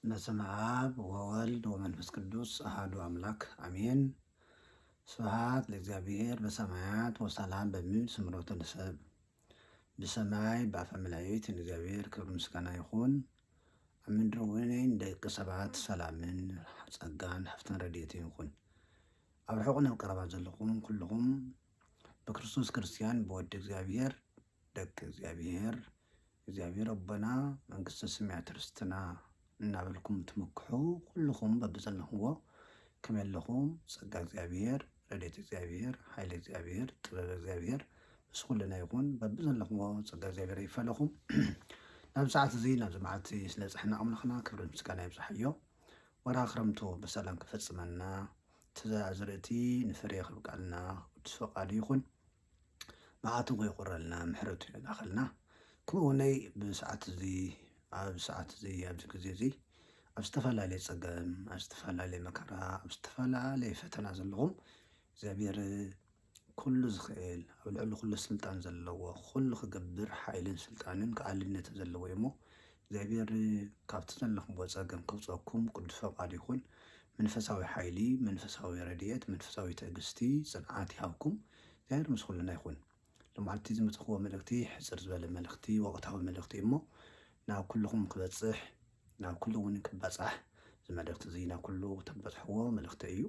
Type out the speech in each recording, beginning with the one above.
በስመ አብ ወወልድ ወመንፈስ ቅዱስ አሐዱ አምላክ አሜን። ስብሐት ለእግዚአብሔር በሰማያት ወሰላም በምድር ስምረቱ ለሰብእ ብሰማይ በአፈ መላእክት እግዚአብሔር ክብር ምስጋና ይሁን። ኣብ ምድሪ እውን ደቂ ሰባት ሰላምን ጸጋን ሃፍትን ረድኤትን ይኹን። ኣብ ርሑቕን ኣብ ቀረባ ዘለኹም ኩልኹም በክርስቶስ ክርስቲያን በወዲ እግዚአብሔር ደቂ እግዚአብሔር ኣቦና መንግስተ ሰማያት ርስትና እናበልኩም ትምክሑ ኩልኹም በብዘለኽዎ ከመይ ኣለኹም? ጸጋ እግዚአብሔር ረድኤት እግዚአብሔር ሓይሊ እግዚአብሔር ጥበብ እግዚአብሔር ምስ ኩልና ይኹን። በብዘለኽዎ ጸጋ እግዚአብሔር ይፈለኹም። ናብ ሰዓት እዚ ናብ መዓልቲ ስለ ፅሕና ኣምላኽና ክብሪ ምስጋና ይብዛሕዮ። ወርሃ ክረምቱ ብሰላም ክፈፅመና ትዝርእቲ ንፍሬ ክብቃልና ቅዱስ ፈቃዱ ይኹን። መዓቱ ከይቁረልና ምሕረቱ ይላኸልና። ከምኡ'ውነይ ብሰዓት እዚ ኣብ ሰዓት እዚ ኣብዚ ግዜ እዚ ኣብ ዝተፈላለየ ፀገም ኣብ ዝተፈላለየ መከራ ኣብ ዝተፈላለየ ፈተና ዘለኹም እግዚአብሔር ኩሉ ዝኽእል ኣብ ልዕሊ ኩሉ ስልጣን ዘለዎ ኩሉ ክገብር ሓይልን ስልጣንን ከኣልነትን ዘለዎ እዩ እሞ እግዚአብሔር ካብቲ ዘለኹምዎ ፀገም ከውፀኩም ቅዱስ ፈቃዱ ይኹን። መንፈሳዊ ሓይሊ፣ መንፈሳዊ ረድኤት፣ መንፈሳዊ ትዕግስቲ፣ ፅንዓት ይሃብኩም። እግዚአብሔር ምስ ኩልና ይኹን። ሎማዓልቲ ዝመፅእኽዎ መልእክቲ ሕፅር ዝበለ መልእክቲ ወቕታዊ መልእክቲ እሞ ናብ ኩልኹም ክበፅሕ ናብ ኩሉ እውን ክበፃሕ እዚ መልእክቲ እዚ ናብ ኩሉ ተበፅሕዎ መልእክቲ እዩ።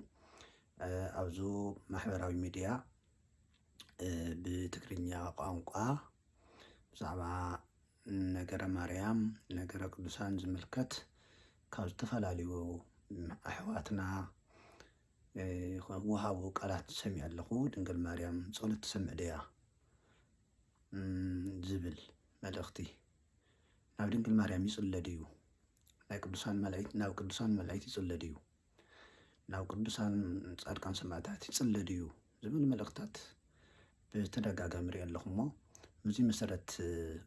ኣብዚ ማሕበራዊ ሚድያ ብትግርኛ ቋንቋ ብዛዕባ ነገረ ማርያም ነገረ ቅዱሳን ዝምልከት ካብ ዝተፈላለዩ ኣሕዋትና ወሃቡ ቃላት ሰሚዕ ኣለኹ። ድንግል ማርያም ጸሎት ትሰምዕ ድያ ዝብል መልእክቲ ናብ ድንግል ማርያም ይጽለድ እዩ። ናይ ቅዱሳን መላእክት ናብ ቅዱሳን መላእክት ይጽለድ እዩ። ናብ ቅዱሳን ጻድቃን ሰማዕታት ይጽለድ እዩ ዝብል መልእክታት ብተደጋጋሚ ሪኢ ኣለኹ እሞ በዚ መሰረት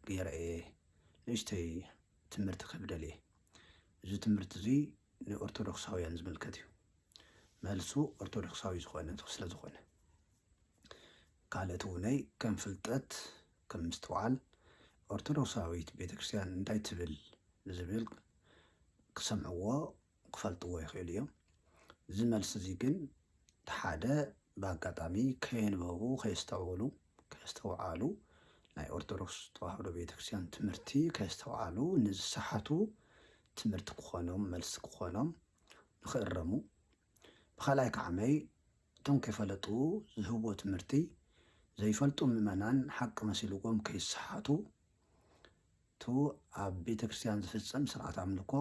ገይረ ንእሽተይ ትምህርቲ ከብደል እየ። እዚ ትምህርቲ እዚ ንኦርቶዶክሳውያን ዝምልከት እዩ። መልሱ ኦርቶዶክሳዊ ዝኾነ ስለ ዝኾነ ካልኦት እውነይ ከም ፍልጠት ከም ምስትውዓል ኦርቶዶክሳዊት ቤተክርስቲያን እንታይ ትብል ዝብል ክሰምዕዎ ክፈልጥዎ ይኽእሉ እዮም። እዚ መልሲ እዚ ግን ሓደ ብኣጋጣሚ ከየንበቡ ከየስተውዓሉ ናይ ኦርቶዶክስ ተዋህዶ ቤተክርስቲያን ትምህርቲ ከየስተውዓሉ ንዝሰሓቱ ትምህርቲ ክኾኖም መልሲ ክኾኖም ንኽእረሙ፣ ብኻልኣይ ከዓመይ እቶም ከይፈለጡ ዝህብዎ ትምህርቲ ዘይፈልጡ ምእመናን ሓቂ መሲልዎም ከይሰሓቱ እቱ ኣብ ቤተክርስቲያን ዝፍፀም ስርዓት ኣምልኮ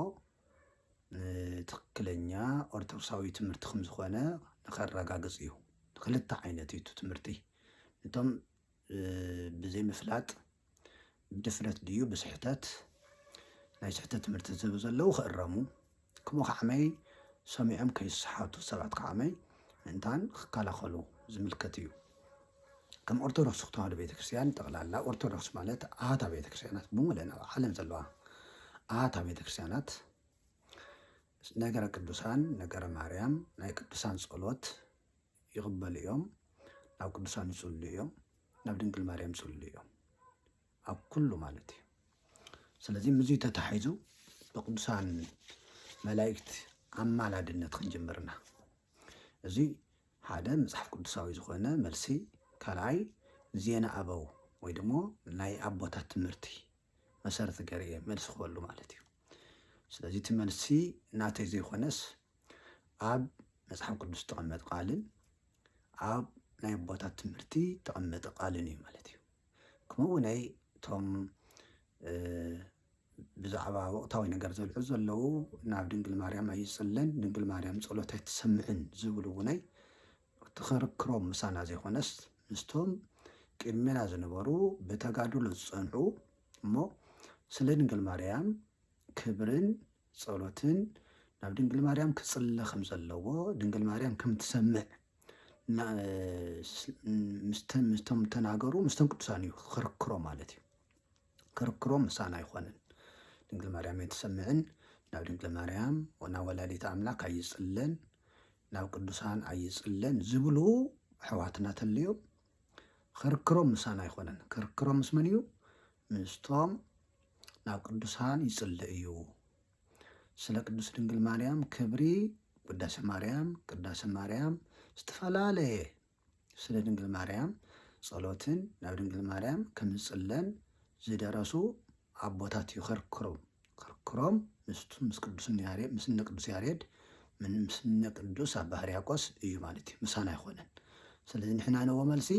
ትክክለኛ ኦርቶዶክሳዊ ትምህርቲ ከም ዝኾነ ንኸረጋግፅ እዩ። ክልተ ዓይነት እዩ ትምህርቲ። እቶም ብዘይምፍላጥ ብድፍረት ድዩ ብስሕተት ናይ ስሕተት ትምህርቲ ዝህቡ ዘለው ክእረሙ፣ ከምኡ ከዓመይ ሰሚዖም ከይሰሓቱ ሰባት ከዓመይ ምእንታን ክከላኸሉ ዝምልከት እዩ። ከም ኦርቶዶክስ ተዋህዶ ቤተክርስቲያን ጠቕላላ ኦርቶዶክስ ማለት ኣሃታ ቤተክርስቲያናት ብሙሉእ ኣብ ዓለም ዘለዋ ኣሃታ ቤተክርስቲያናት ነገረ ቅዱሳን ነገረ ማርያም ናይ ቅዱሳን ጸሎት ይቕበሉ እዮም። ናብ ቅዱሳን ይጽልዩ እዮም። ናብ ድንግል ማርያም ይጽልዩ እዮም። ኣብ ኩሉ ማለት እዩ። ስለዚ ምዙ ተታሒዙ ብቅዱሳን መላእክት ኣማላድነት ክንጅምርና እዚ ሓደ መጽሓፍ ቅዱሳዊ ዝኾነ መልሲ፣ ካልኣይ ዜና ኣበው ወይ ድማ ናይ ኣቦታት ትምህርቲ መሰረት ገይረ መልሲ ክበሉ ማለት እዩ። ስለዚ እቲ መልሲ ናተይ ዘይኮነስ ኣብ መጽሓፍ ቅዱስ ተቐመጠ ቃልን ኣብ ናይ ኣቦታት ትምህርቲ ተቐመጠ ቃልን እዩ ማለት እዩ። ከምኡ ናይ እቶም ብዛዕባ ወቕታዊ ነገር ዘልዑ ዘለዉ ናብ ድንግል ማርያም ኣይጽለን ድንግል ማርያም ጸሎት ኣይትሰምዕን ዝብሉ እውነይ ትኽርክሮም ምሳና ዘይኮነስ ምስቶም ቅድሜና ዝነበሩ ብተጋድሎ ዝጸንዑ እሞ ስለ ድንግል ማርያም ክብርን ጸሎትን ናብ ድንግል ማርያም ክጽለ ከም ዘለዎ ድንግል ማርያም ከም ትሰምዕ ምስቶም ተናገሩ ምስቶም ቅዱሳን እዩ ክርክሮም ማለት እዩ። ክርክሮም ምሳና ኣይኮነን። ድንግል ማርያም ኣይትሰምዕን ናብ ድንግል ማርያም ናብ ወላዲተ ኣምላክ ኣይጽለን ናብ ቅዱሳን ኣይጽለን ዝብሉ ኣሕዋትና ተልዮም ክርክሮም ምሳና ኣይኮነን። ክርክሮም ምስ መን እዩ? ምስቶም ናብ ቅዱሳን ይጽልእ እዩ። ስለ ቅዱስ ድንግል ማርያም ክብሪ ቅዳሴ ማርያም ዝተፈላለየ ስለ ድንግል ማርያም ጸሎትን ናብ ድንግል ማርያም ከም ዝጽለን ዝደረሱ አቦታት ክርክሮም ምስ ቅዱስ ያሬድ ምስነ ቅዱስ አባ ሕርያቆስ እዩ ማለት እዩ። ምሳና ይኮነን። ስለዚ ንሕና ነዎ መልሲ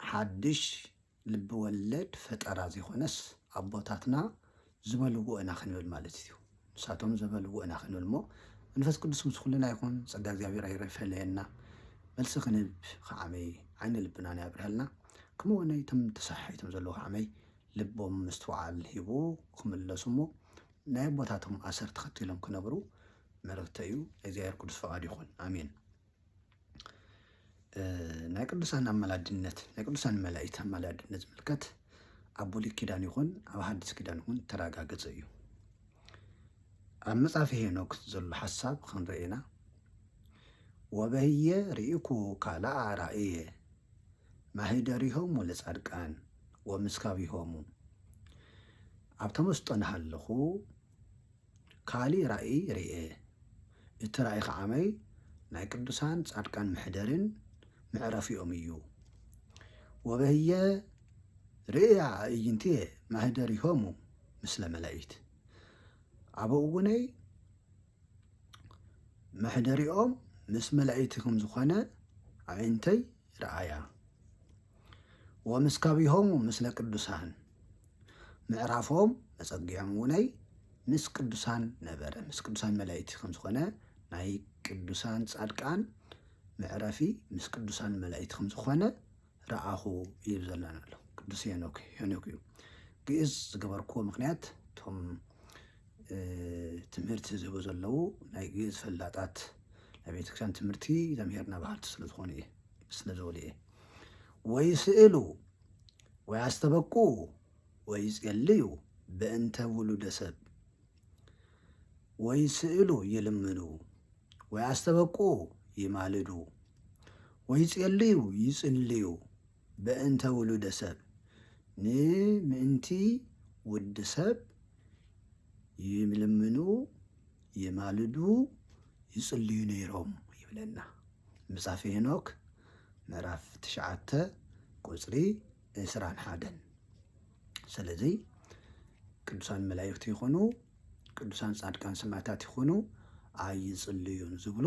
ሓድሽ ልቢ ወለድ ፈጠራ ዘይኮነስ አቦታትና ዝበልዎ ኢና ክንብል ማለት እዩ። ንሳቶም ዝበልዎ ኢና ክንብል እሞ መንፈስ ቅዱስ ምስ ኩልና ይኹን። ጸጋ እግዚአብሔር ኣይረፈለየና መልሲ ክንብ ከዓመይ ዓይነ ልብና ያብርሃልና ከምኡውን እቶም ተሰሓይቶም ዘለዉ ከዓመይ ልቦም ምስትውዓል ሂቡ ክምለሱ እሞ ናይ አቦታቶም ኣሰር ተኸቲሎም ክነብሩ መልእኽተ እዩ። እግዚአብሔር ቅዱስ ፈቃድ ይኹን። አሜን። ናይ ቅዱሳን አመላድነት ናይ ቅዱሳን መላእክት አመላድነት ዝምልከት ኣብ ብሉይ ኪዳን ይኹን ኣብ ሓድስ ኪዳን ይኹን ተረጋገፀ እዩ። ኣብ መጽሓፈ ሄኖክ ዘሎ ሓሳብ ክንርኢና ወበህየ ርኢኩ ካልአ ራእየ ማህደሪሆሙ ለጻድቃን ወምስካቢሆሙ ኣብ ተመስጦ ናሃለኹ ካሊእ ራእይ ርኤ እቲ ራእይ ከዓመይ ናይ ቅዱሳን ጻድቃን ምሕደርን ምዕረፊኦም እዩ። ወበህየ ርእያ አዕይንትየ ማህደሪሆሙ ምስለ መላእክት ኣብኡ እውነይ መሕደሪኦም ምስ መላእክቲ ከም ዝኾነ ኣዕይንተይ ረኣያ። ወምስካቢሆሙ ምስለ ቅዱሳን ምዕራፎም መጸጊዖም እውነይ ምስ ቅዱሳን ነበረ። ምስ ቅዱሳን መላእክቲ ከም ዝኾነ ናይ ቅዱሳን ጻድቃን ምዕረፊ ምስ ቅዱሳን መላእክቲ ከም ዝኾነ ረኣኹ ይብል ዘለና ኣሎ ቅዱስ ሄኖክ እዩ። ግእዝ ዝገበርክዎ ምክንያት እቶም ትምህርቲ ዝህቡ ዘለዉ ናይ ግእዝ ፈላጣት ናይ ቤተክርስቲያን ትምህርቲ ዘምሄርና ባህልቲ ስለዝኾነ እየ ስለዝበሉ እየ። ወይ ስእሉ ወይ አስተበቁ ወይ ይጽልዩ በእንተ ውሉደ ሰብ ወይ ስእሉ ይልምኑ ወይ አስተበቁ ይማልዱ ወይ ይጽልዩ በእንተ ውሉደ ሰብ ንምእንቲ ውድ ሰብ ይልምኑ ይማልዱ ይጽልዩ ነይሮም ይብለና መጽሓፈ ሄኖክ ምዕራፍ 9 ቁጽሪ 21። ስለዚ ቅዱሳን መላእክቲ ይኹኑ ቅዱሳን ጻድቃን ሰማዕታት ይኹኑ ኣይጽልዩን ዝብሉ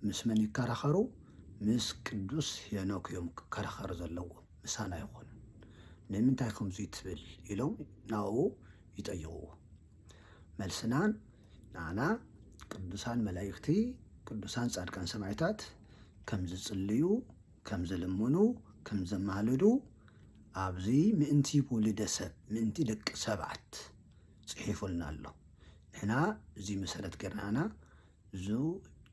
ምስ መን ይከራኸሩ? ምስ ቅዱስ ሄኖክ እዮም ክከራኸሩ ዘለዎ ምሳና ይኹን። ንምንታይ ከምዙ ትብል ኢሎም ናብኡ ይጠይቕዎ። መልስናን ንኣና ቅዱሳን መላእክቲ ቅዱሳን ጻድቃን ሰማዕታት ከም ዝጽልዩ ከም ዝልምኑ ከም ዘማልዱ ኣብዚ ምእንቲ ውሉደ ሰብ ምእንቲ ደቂ ሰባት ጽሒፉልና ኣሎ። ንሕና እዚ መሰረት ገርናና እዙ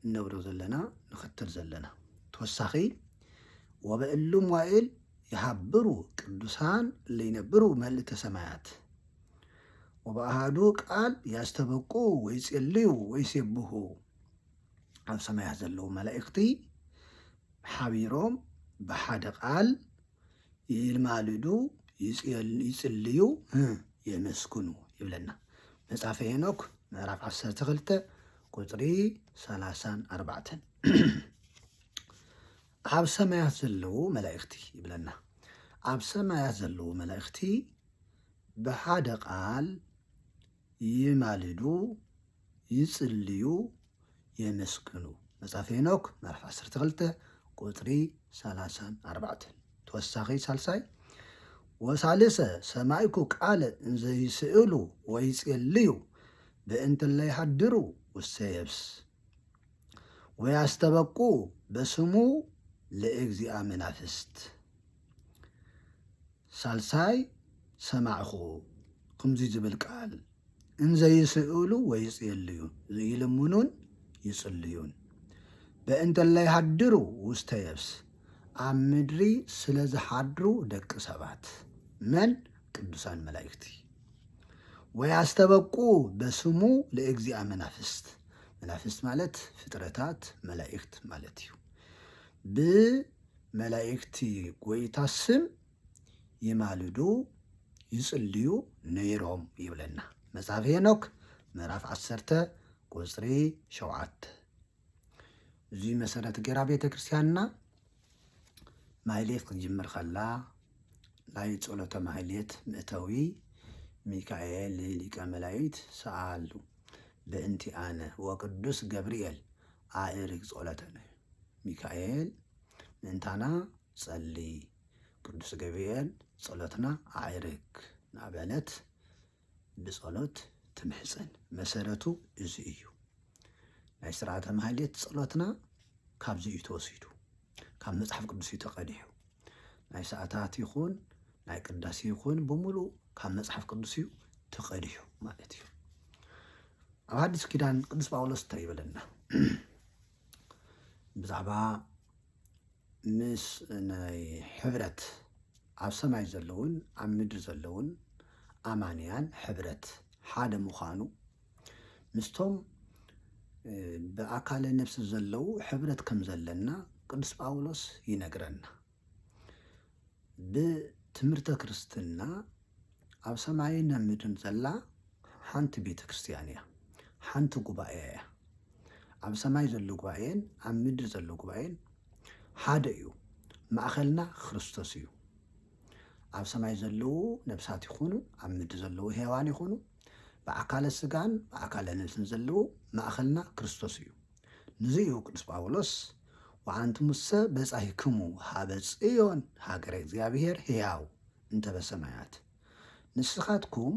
እነብሮ ዘለና ንኽተል ዘለና ተወሳኺ ወበእሉ መዋዕል ይሃብሩ ቅዱሳን ለይነብሩ መልእተ ሰማያት ወበአሃዱ ቃል ያስተበቁ ወይ ጽልዩ ወይ ይሴብሑ ኣብ ሰማያት ዘለዉ መላእክቲ ሓቢሮም ብሓደ ቃል ይማልዱ ይጽልዩ የመስክኑ ይብለና መጽሓፈ ሄኖክ ምዕራፍ 12 ቁጽሪ 34 ኣብ ሰማያት ዘለዉ መላእክቲ ይብለና ኣብ ሰማያት ዘለዉ መላእክቲ ብሓደ ቃል ይማልዱ ይጽልዩ የመስክኑ መጽሓፈ ሄኖክ ምዕራፍ 12 ቁጽሪ 34። ተወሳኺ ሳልሳይ ወሳልሰ ሰማይኩ ቃለ እንዘ ይስእሉ ወይ ይጽልዩ በእንተ ለይሃድሩ ውስተ የብስ ወያስተበቁ በስሙ ለእግዚአ መናፍስት። ሳልሳይ ሰማዕኹ ከምዚ ዝብል ቃል እንዘ ይስእሉ ወይ ይጽልዩ ይልምኑን ይጽልዩን በእንተ ለይሃድሩ ውስተ የብስ ኣብ ምድሪ ስለ ዝሓድሩ ደቂ ሰባት መን ቅዱሳን መላእክቲ ወያስተበቁ በስሙ ለእግዚአ መናፍስት መናፍስት ማለት ፍጥረታት መላእክት ማለት እዩ። ብመላእክቲ ጎይታ ስም ይማልዱ ይጽልዩ ነይሮም ይብለና መጽሓፈ ሄኖክ ምዕራፍ 10 ቁፅሪ 7 እዚ መሰረት ገይራ ቤተ ክርስቲያንና ማህሌት ክትጅምር ከላ ናይ ጸሎተ ማህሌት ምእተዊ ሚካኤል ሊቀ መላእክት ሰአሉ በእንቲ አነ ወቅዱስ ገብርኤል አእርግ ጸሎተነ ሚካኤል ምንታና ጸሊ ቅዱስ ገብርኤል ጸሎትና አእርግ ናበለት ብጸሎት ትምሕፀን መሰረቱ እዚ እዩ ናይ ስርዓተ ማህሌት ጸሎትና ካብዚ እዩ ተወሲዱ ካብ መጽሓፍ ቅዱስ እዩ ተቀዲሑ ናይ ሰዓታት ይኹን ናይ ቅዳሴ ይኹን ብምሉእ ካብ መጽሓፍ ቅዱስ እዩ ተቀዲሑ ማለት እዩ ኣብ ሐዲስ ኪዳን ቅዱስ ጳውሎስ እንታይ ይብለና ብዛዕባ ምስ ናይ ሕብረት ኣብ ሰማይ ዘለውን ኣብ ምድሪ ዘለውን ኣማንያን ሕብረት ሓደ ምዃኑ ምስቶም በአካለ ነፍሲ ዘለው ሕብረት ከም ዘለና ቅዱስ ጳውሎስ ይነግረና ብትምህርተ ክርስትና ኣብ ሰማይን ኣብ ምድርን ዘላ ሓንቲ ቤተ ክርስቲያን እያ ሓንቲ ጉባኤ እያ ኣብ ሰማይ ዘሎ ጉባኤን ኣብ ምድሪ ዘሎ ጉባኤን ሓደ እዩ ማእኸልና ክርስቶስ እዩ ኣብ ሰማይ ዘለው ነብሳት ይኹኑ ኣብ ምድሪ ዘለው ሕያዋን ይኹኑ በአካለ ስጋን በአካለ ነፍስን ዘለው ማእኸልና ክርስቶስ እዩ ንዚኡ ቅዱስ ጳውሎስ ወአንትሙሰ በጻሕክሙ ሀበ ጽዮን ሃገረ እግዚአብሔር ሕያው እንተ በሰማያት ንስኻትኩም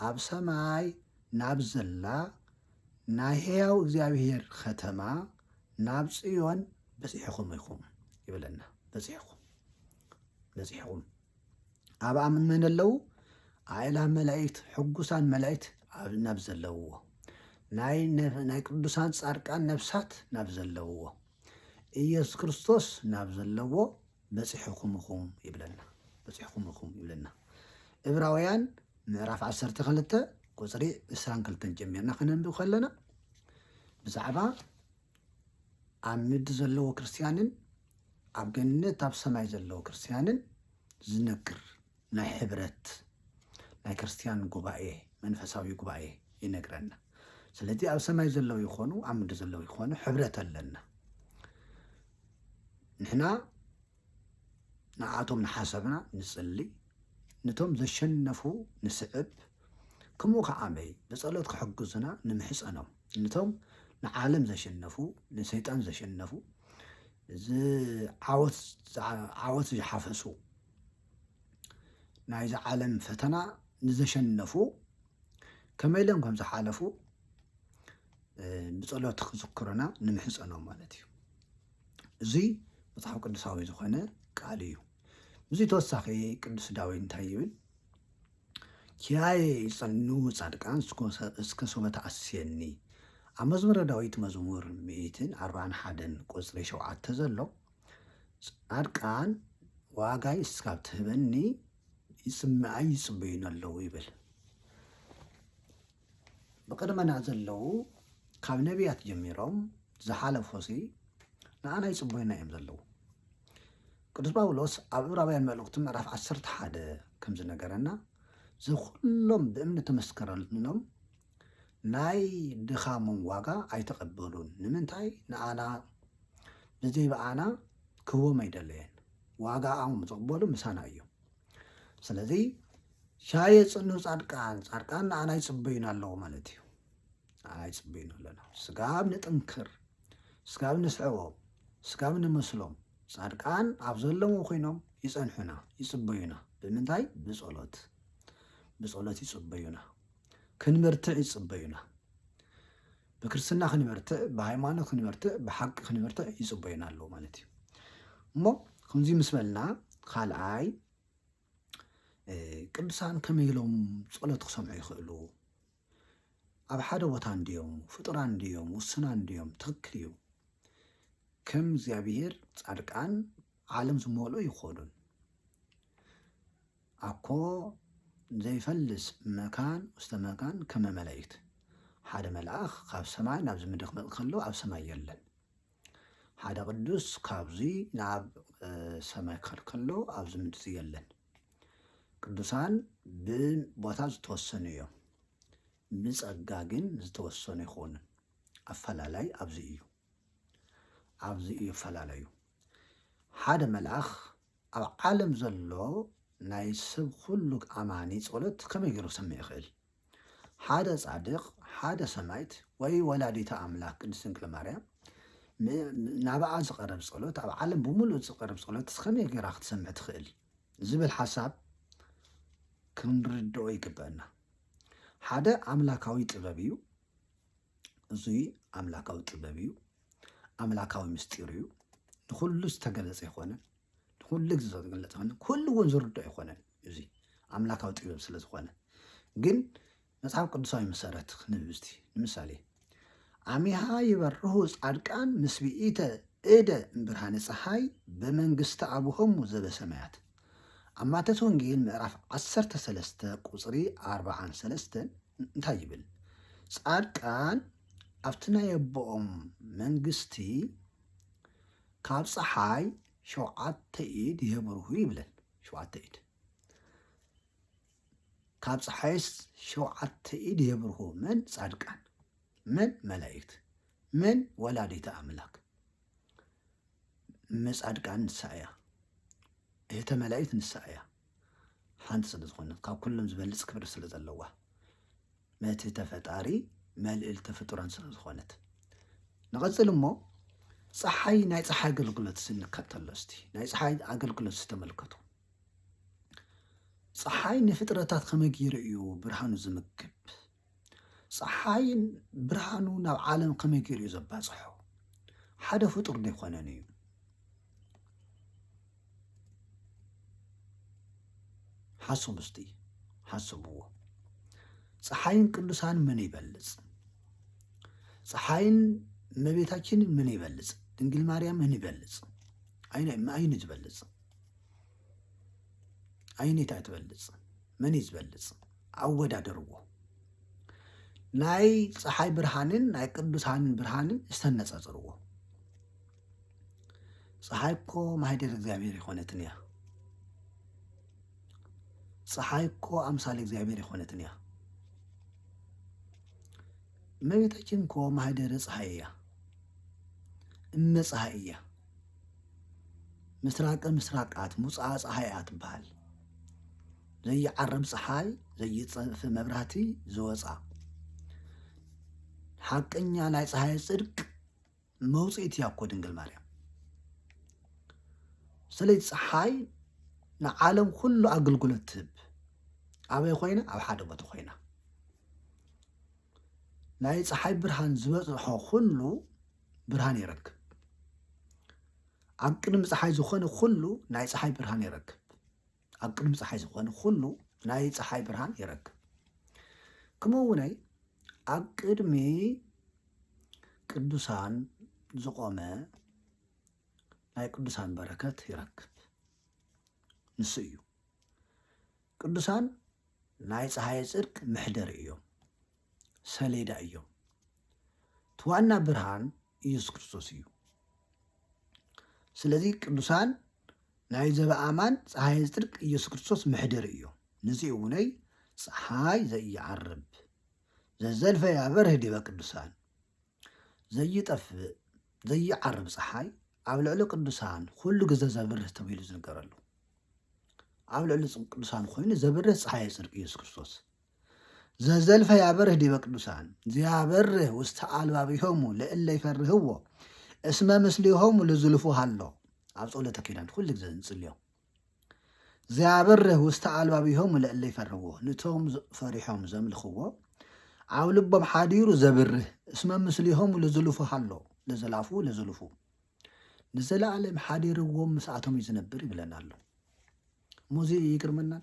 ኣብ ሰማይ ናብ ዘላ ናይ ሕያው እግዚአብሔር ከተማ ናብ ጽዮን በጺሕኩም ኢኹም ይብለና በጺሕኩም ኣብ ኣምን ኣለው ኣእላፍ መላእክት ሕጉሳን መላእክት ናብ ዘለውዎ ናይ ቅዱሳን ጻድቃን ነፍሳት ናብ ዘለውዎ ኢየሱስ ክርስቶስ ናብ ዘለዎ በጺሕኩም ኢኹም ይብለና ዕብራውያን ምዕራፍ 12 ቁፅሪ 22 ጀሚርና ክነንብብ ከለና ብዛዕባ ኣብ ምድሪ ዘለዎ ክርስቲያንን ኣብ ገነት ኣብ ሰማይ ዘለዎ ክርስቲያንን ዝነግር ናይ ሕብረት ናይ ክርስቲያን ጉባኤ መንፈሳዊ ጉባኤ ይነግረና ስለዚ ኣብ ሰማይ ዘለው ይኾኑ ኣብ ምድሪ ዘለው ይኾኑ ሕብረት ኣለና ንሕና ንዓቶም ንሓሰብና ንጽሊ ነቶም ዘሸነፉ ንስዕብ ከምኡ ከዓመይ ብጸሎት ክሕግዙና ንምሕፀኖም ነቶም ንዓለም ዘሸነፉ ንሰይጣን ዘሸነፉ ዓወት ዝሓፈሱ ናይዚ ዓለም ፈተና ንዘሸነፉ ከመይሎም ከም ዝሓለፉ ብጸሎት ክዝክሩና ንምሕፀኖም ማለት እዩ እዚ መጽሓፍ ቅዱሳዊ ዝኾነ ቃል እዩ እዚ ተወሳኺ ቅዱስ ዳዊት እንታይ ይብል ኪያየ ይጸንዑ ጻድቃን እስከ ሶበ ተአስየኒ ኣብ መዝሙረ ዳዊት መዝሙር 141 ቁፅሪ 7 ዘሎ ጻድቃን ዋጋይ እስካብ ትህበኒ ይጽምዓይ ይጽበዩን ኣለዉ ይብል ብቅድመና ዘለው ካብ ነቢያት ጀሚሮም ዝሓለፎሲ ንኣና ይጽበዩና እዮም ዘለው ቅዱስ ጳውሎስ ኣብ ዕብራውያን መልእክቱ ምዕራፍ 11 ከም ዝነገረና ዝኩሎም ብእምነት ተመስከረሎም ናይ ድኻሞም ዋጋ ኣይተቐበሉን ንምንታይ ንኣና ብዘይበኣና ክህቦም ኣይደለየን ዋጋኦም ዝቕበሉ ምሳና እዮም ስለዚ ሻየ ጽኑዕ ጻድቃን ንኣና ይጽበዩና ኣለዉ ማለት እዩ ንኣና ይጽበዩና ኣለና ስጋብ ንጥንክር ስጋብ ንስዕቦም ስጋብ ንመስሎም ጻድቃን ኣብ ዘለዎም ኮይኖም ይጸንሑና ይጽበዩና ብምንታይ ብጸሎት ይጽበዩና ክንበርትዕ ይጽበዩና ብክርስትና ክንበርትዕ ብሃይማኖት ክንበርትዕ ብሓቂ ክንበርትዕ ይጽበዩና ኣለዉ ማለት እዩ እሞ ከምዚ ምስ በልና ካልኣይ ቅዱሳን ከመይ ኢሎም ጸሎት ክሰምዑ ይኽእሉ ኣብ ሓደ ቦታ እንድዮም ፍጡራን እንድዮም ውሱናን እንድዮም ትክክል እዩ ከም እግዚአብሔር ጻድቃን ዓለም ዝመልኡ ይኾኑን ኣኮ ዘይፈልስ መካን ውስተ መካን ከመ መላእክት ሓደ መልአኽ ካብ ሰማይ ናብ ምድሪ ክመጽእ ከሎ ኣብ ሰማይ የለን ሓደ ቅዱስ ካብዚ ናብ ሰማይ ክኸድ ከሎ ኣብዚ ምድሪ የለን ቅዱሳን ብቦታ ዝተወሰኑ እዮም ብጸጋ ግን ዝተወሰነ ይኾን ኣፈላላይ ኣብዚ እዩ ኣፈላላዩ ሓደ መልኣኽ ኣብ ዓለም ዘሎ ናይ ሰብ ኩሉ ኣማኒ ጸሎት ከመይ ገይሩ ሰምዕ ይኽእል ሓደ ጻድቕ ሓደ ሰማይት ወይ ወላዲተ ኣምላክ ቅድስት ድንግል ማርያም ናብኣ ዝቐረብ ጸሎት ኣብ ዓለም ብምሉእ ዝቐረብ ጸሎት ከመይ ጌራ ክትሰምዕ ትኽእል ዝብል ሓሳብ ክንርድኦ ይግበአና ሓደ ኣምላካዊ ጥበብ እዩ እዙይ ኣምላካዊ ጥበብ እዩ ኣምላካዊ ምስጢር እዩ ንኩሉ ዝተገለጸ ይኮነን ንኩሉ ግዜ ዝተገለጸ ይኮነን ኩሉ እውን ዝርድኦ ይኮነን እዙይ ኣምላካዊ ጥበብ ስለ ዝኾነ ግን መጽሓፍ ቅዱሳዊ መሰረት ክንብስቲ ንምሳሌ አሚሃ ይበርሁ ጻድቃን ምስቢኢተ እደ ብርሃነ ፀሐይ በመንግስተ አቡሆሙ ዘበሰማያት አማተት ወንጌል ምዕራፍ 13 ቁጽሪ 43 እንታይ ይብል ጻድቃን ኣብቲ ናይ ኣቦኦም መንግስቲ ካብ ፀሓይ 7 ኢድ ይበርሁ ይብለን 7 ኢድ ካብ ፀሓይ 7 ኢድ ይበርሁ መን ጻድቃን من ملائكت من ولاديت أملاك مسعدكان نسايا هي ملائكت نسايا حانت صدقنا كاب كلهم زبلص كبر سلازلوا ما تتفطاري ملئل تفطران سلازخونت نغزل مو ፀሓይ ናይ ፀሓይ አገልግሎት ስንከተል እስቲ ናይ ፀሓይ አገልግሎት ዝተመልከቱ ፀሓይ ንፍጥረታት ከመይ ገይሩ እዩ ብርሃኑ ዝምግብ ፀሓይን ብርሃኑ ናብ ዓለም ከመይ ገይሩ እዩ ዘባፅሖ ሓደ ፍጡር ዘይኮነን እዩ ሓስቡ እስቲ ሓስብዎ ፀሓይን ቅዱሳን ምን ይበልጽ ፀሓይን እመቤታችን ምን ይበልጽ ድንግል ማርያም ምን ይበልጽ አይነ ይበልጽ አይኔታ ትበልጽ ምን ይበልጽ አወዳደርዎ ናይ ፀሓይ ብርሃንን ናይ ቅዱሳን ብርሃንን እስተነጻጽርዎ ፀሓይ እኮ ማህደር እግዚአብሔር ይኾነትን እያ ፀሓይ እኮ አምሳለ እግዚአብሔር ይኾነትን እያ እመቤታችን እኮ ማህደረ ፀሓይ እያ እመ ፀሓይ እያ ምስራቀ ምስራቃት ሙፃ ፀሓይ ትበሃል ዘይዓረብ ፀሓይ ዘይፀንፍ መብራህቲ ዝወፃ ሓቀኛ ናይ ፀሓይ ጽድቅ መውጽኢት እያ እኮ ድንግል ማርያም ስለዚ ፀሓይ ንዓለም ኩሉ አገልግሎት ትህብ ኣበይ ኮይና ኣብ ሓደ ቦታ ኮይና ናይ ፀሓይ ብርሃን ዝበፅሖ ኩሉ ብርሃን ይረክብ ኣብ ቅድሚ ፀሓይ ዝኾነ ኩሉ ናይ ፀሓይ ብርሃን ይረክብ ኣብ ቅድሚ ፀሓይ ዝኾነ ኩሉ ናይ ፀሓይ ብርሃን ይረክብ ከምኡ'ውነይ ኣብ ቅድሚ ቅዱሳን ዝቆመ ናይ ቅዱሳን በረከት ይረክብ ንሱ እዩ ቅዱሳን ናይ ፀሓይ ጽድቅ ምሕደር እዮም ሰሌዳ እዮም ትዋና ብርሃን ኢየሱስ ክርስቶስ እዩ ስለዚ ቅዱሳን ናይ ዘበኣማን ፀሓይ ጽድቅ ኢየሱስ ክርስቶስ ምሕደር እዮም ንዚኡ ውነይ ፀሓይ ዘይዓርብ ዘዘልፈ ያበርህ ዲበ ቅዱሳን ዘይጠፍእ ዘይዓርብ ፀሓይ ኣብ ልዕሊ ቅዱሳን ኩሉ ግዜ ዘብርህ ተባሂሉ ዝነገረሉ ኣብ ልዕሊ ቅዱሳን ኮይኑ ዘብርህ ፀሓይ ጽድቅ ኢየሱስ ክርስቶስ ዘዘልፈ ያበርህ ዲበ ቅዱሳን ዝያበርህ ውስተ አልባቢሆሙ ለእለ ይፈርህዎ እስመ ምስሊሆሙ ለዝልፉ ሃሎ ኣብ ጸሎተ ኪዳን ኩሉ ግዜ እንጽልዮ ዝያበርህ ውስተ አልባቢሆሙ ለእለ ይፈርህዎ ንቶም ፈሪሖም ዘምልኽዎ ኣብ ልቦም ሓዲሩ ዘብርህ እስመ ምስሊሆሙ ለዝልፉ ሃሎ ለዘላፉ ለዝልፉ ንዘለዓለም ሓዲርዎም ምስኣቶም እዩ ዝነብር ይብለና ኣሎ ሙዚ ይግርመናን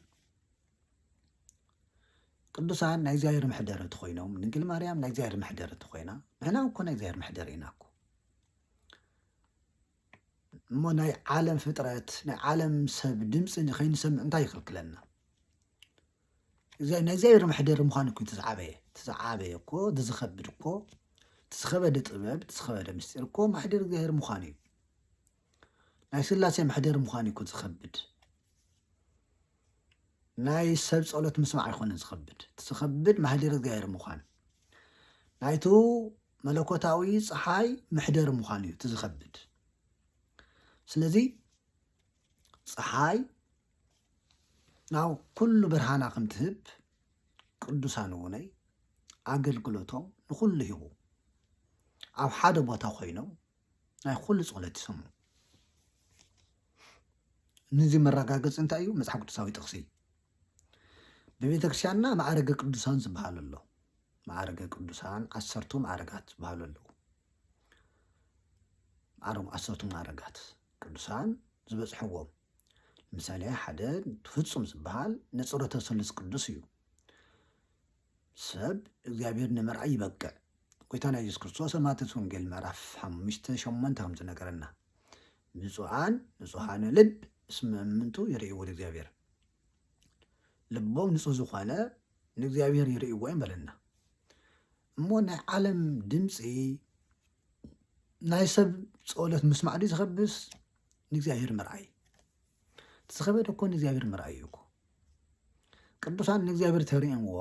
ቅዱሳን ናይ እግዚአብሔር ምሕደረት ኮይኖም ድንግል ማርያም ናይ እግዚአብሔር ምሕደረት ኮይና ንሕና እኮ ናይ እግዚአብሔር ምሕደር ኢና እኮ እሞ ናይ ዓለም ፍጥረት ናይ ዓለም ሰብ ድምፂ ንኸይንሰምዕ እንታይ ይኽልክለና ናይ እግዚአብሔር ምሕደር ምዃኑ እኮ ተዛዓበየ እኮ ዝኸብድ እኮ ተዝኸበደ ጥበብ ተዝኸበደ ምስጢር እኮ ማሕደር እግዚአብሔር ምዃኑ እዩ ናይ ስላሴ ማሕደር ምዃኑ እኮ ዝኸብድ ናይ ሰብ ጸሎት ምስማዕ ኣይኮነን ዝኸብድ ትኸብድ ማህደር እግዚአብሔር ምዃን ናይቱ መለኮታዊ ፀሓይ ምሕደር ምዃን እዩ ትዝኸብድ ስለዚ ፀሓይ ናብ ኩሉ ብርሃና ከም ትህብ ቅዱሳን እውነይ ኣገልግሎቶም ንኩሉ ሂቡ ኣብ ሓደ ቦታ ኮይኖም ናይ ኩሉ ጸሎት ይሰምዑ ነዚ መረጋገፂ እንታይ እዩ መጽሓፍ ቅዱሳዊ ጥቕሲ በቤተ ክርስቲያንና ማዕረገ ቅዱሳን ዝበሃል ኣሎ ማዕረገ ቅዱሳን 10 ማዕረጋት ዝበሃሉ ኣለዉ ዓሰርቱ ማዕረጋት ቅዱሳን ዝበጽሕዎም ምሳሌ ሓደ ፍጹም ዝበሃል ንጽሮተ ስሉስ ቅዱስ እዩ ሰብ እግዚአብሔር ንምርኣይ ይበቅዕ ጎይታና ኢየሱስ ክርስቶስ ማቴዎስ ወንጌል ምዕራፍ 5:8 ከም ዝነገረና ብፁዓን ንጹሃነ ልብ እስመ እምንቱ ይርእይዎ እግዚአብሔር ልቦም ንጹህ ዝኾነ ንእግዚአብሔር ይርእይዎ ይበለና እሞ ናይ ዓለም ድምፂ ናይ ሰብ ጸሎት ምስማዕ ድዩ ዝኸብስ ንእግዚአብሔር ምርኣይ ትኸበደ እኮ ንእግዚአብሔር ምርኣይ እዩ እኮ ቅዱሳን ንእግዚአብሔር ተርእይዎ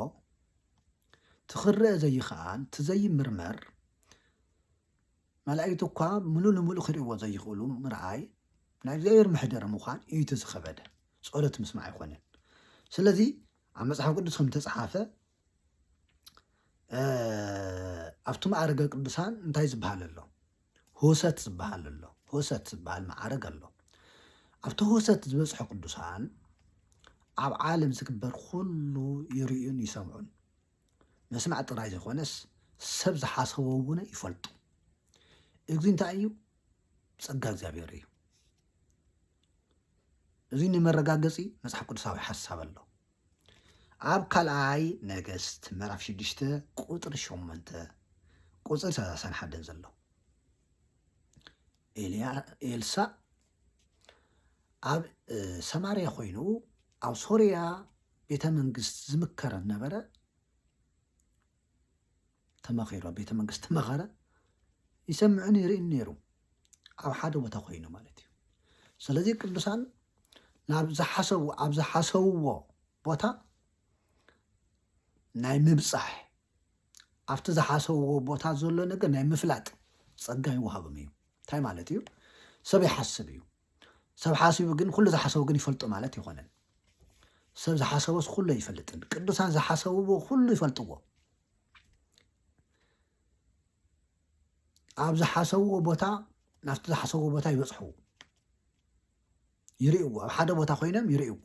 ትኽረአ ዘይከኣል ትዘይምርመር መላእክት እኳ ምሉእ ንምሉእ ክርእይዎ ዘይኽእሉ ምርኣይ ናይ እግዚአብሔር ምሕደር ምዃን እዩ ትዝኸበደ ጸሎት ምስማዕ ኣይኮነን ስለዚ ኣብ መጽሓፍ ቅዱስ ከም ተጻሓፈ ኣብቲ ማዕረገ ቅዱሳን እንታይ ዝበሃል ኣሎ ሆሰት ዝበሃል ኣሎ ሆሰት ዝበሃል ማዕረግ ኣሎ ኣብቲ ሆሰት ዝበጽሑ ቅዱሳን ኣብ ዓለም ዝግበር ኩሉ ይርእዩን ይሰምዑን መስማዕ ጥራይ ዝኾነስ ሰብ ዝሓሰቦ እውን ይፈልጡ እዚ እንታይ እዩ ጸጋ እግዚአብሔር እዩ እዚ ንመረጋገፂ መጽሓፍ ቅዱሳዊ ሓሳብ ኣሎ ኣብ ካልኣይ ነገሥት ምዕራፍ 6 ቁጥሪ 8 ቁጥሪ 31 ዘሎ ኤልሳዕ ኣብ ሰማርያ ኮይኑ ኣብ ሶርያ ቤተ መንግስት ዝምከረ ነበረ ተመኺሩ ቤተ መንግስት ተመኸረ ይሰምዑን ይርእን ነይሩ ኣብ ሓደ ቦታ ኮይኑ ማለት እዩ ስለዚ ቅዱሳን ናብ ዝሓሰብዎ ቦታ ናይ ምብጻሕ ኣብቲ ዝሓሰብዎ ቦታ ዘሎ ነገር ናይ ምፍላጥ ጸጋ ይወሃቦም እዩ እንታይ ማለት እዩ ሰብ ይሓስብ እዩ ሰብ ሓሲቡ ግን ኩሉ ዝሓሰቡ ግን ይፈልጡ ማለት ይኾነን ሰብ ዝሓሰቦስ ኩሉ ይፈልጥን ቅዱሳን ዝሓሰብዎ ኩሉ ይፈልጥዎ ኣብ ዝሓሰብዎ ቦታ ናብቲ ዝሓሰብዎ ቦታ ይበጽሑ ይርእይዎ ኣብ ሓደ ቦታ ኮይኖም ይርእይዎ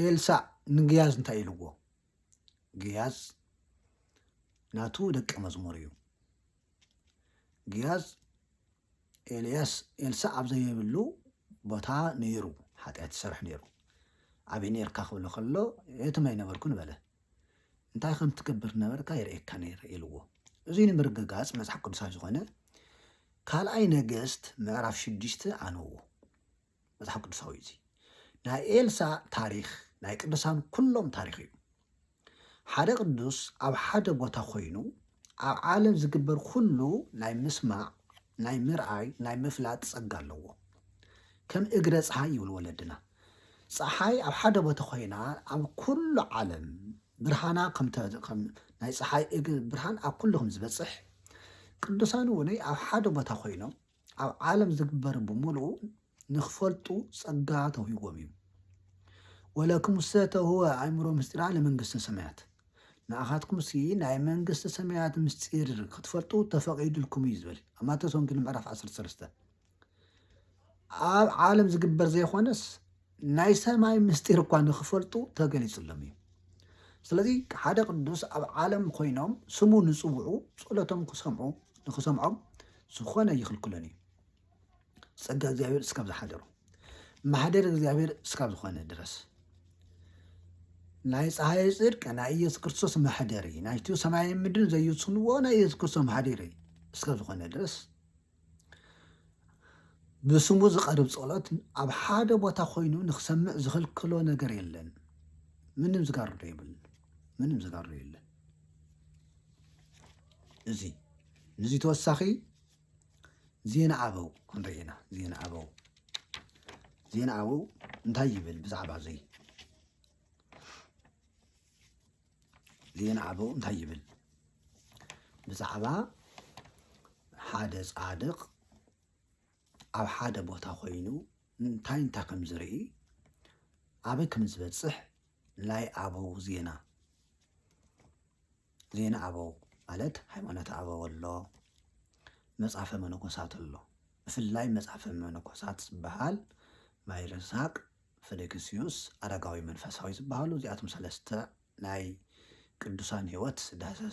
ኤልሳዕ ንግያዝ እንታይ ኢልዎ ግያዝ ናቱ ደቀ መዝሙር እዩ ግያዝ ኤልሳዕ ኣብ ዘይብሉ ቦታ ነይሩ ሓጢአት ይሰርሕ ነይሩ ኣበይ ነርካ ክብሎ ከሎ የትማይ ነበርኩ ንበለ እንታይ ከም ትገብር ነበርካ ይርእየካ ነይረ ኢልዎ እዚ ንምርግጋጽ መጽሓፍ ቅዱሳዊ ዝኾነ ካልኣይ ነገሥት ምዕራፍ 6 ኣነዎ መጽሓፍ ቅዱሳዊ እዚ ናይ ኤልሳዕ ታሪክ ናይ ቅዱሳን ኩሎም ታሪክ እዩ ሓደ ቅዱስ ኣብ ሓደ ቦታ ኮይኑ ኣብ ዓለም ዝግበር ኩሉ ናይ ምስማዕ ናይ ምርኣይ ናይ ምፍላጥ ጸጋ ኣለዎ ከም እግረ ፀሓይ ይብሉ ወለድና ፀሓይ ኣብ ሓደ ቦታ ኮይና ኣብ ኩሉ ዓለም ብርሃና ከም ናይ ፀሓይ እግር ብርሃን ኣብ ኩሉ ከም ዝበጽሕ ቅዱሳን እውን ኣብ ሓደ ቦታ ኮይኖም ኣብ ዓለም ዝግበር ብምሉኡ ንኽፈልጡ ጸጋ ተውሂቦም እዩ ወለኩም ዝተህወ ኣእምሮ ምስጢራ ለመንግስቲ ሰማያት ንኣኻትኩም ናይ መንግስቲ ሰማያት ምስጢር ክትፈልጡ ተፈቒዱልኩም እዩ ዝብል ኣብ ማቴዎስ ወንጌል ምዕራፍ 13 ኣብ ዓለም ዝግበር ዘይኮነስ ናይ ሰማይ ምስጢር እኳ ንኽፈልጡ ተገሊጹሎም እዩ ስለዚ ሓደ ቅዱስ ኣብ ዓለም ኮይኖም ስሙ ንጽውዑ ጸሎቶም ንኽሰምዖም ዝኾነ ይኽልክሎን እዩ ጸጋ እግዚአብሔር እስካብ ዝሓደሩ ማሕደር እግዚአብሔር እስካብ ዝኾነ ድረስ ናይ ፀሓይ ጽድቅ ናይ ኢየሱስ ክርስቶስ ማሕደሪ ናይቲ ሰማይን ምድርን ዘይውስንዎ ናይ ኢየሱስ ክርስቶስ ማሕደሪ እስካብ ዝኾነ ድረስ ብስሙ ዝቐርብ ጸሎት ኣብ ሓደ ቦታ ኮይኑ ንኽሰምዕ ዝኽልክሎ ነገር የለን ምንም ዝጋርዶ የብልን ምንም ዝጋርዶ የለን እዚ ተወሳኺ ዜና ኣበው ክንርኢና ዜና ኣበው ዜና አበው እንታይ ይብል ብዛዕባ እዚ? ዜና አበው እንታይ ይብል ብዛዕባ ሓደ ጻድቕ ኣብ ሓደ ቦታ ኮይኑ እንታይ ከም ዝርኢ ኣበይ ከም ዝበጽሕ ናይ አበው ዜና አበው ማለት ሃይማኖት አበው ኣሎ፣ መጽሓፈ መነኮሳት ኣሎ። ብፍላይ መጽሓፈ መነኮሳት ዝበሃል ማይረሳቅ፣ ፊልክስዩስ፣ አረጋዊ መንፈሳዊ ዝበሃሉ እዚኣቶም ሰለስተ ናይ ቅዱሳን ህይወት ዳሰሳ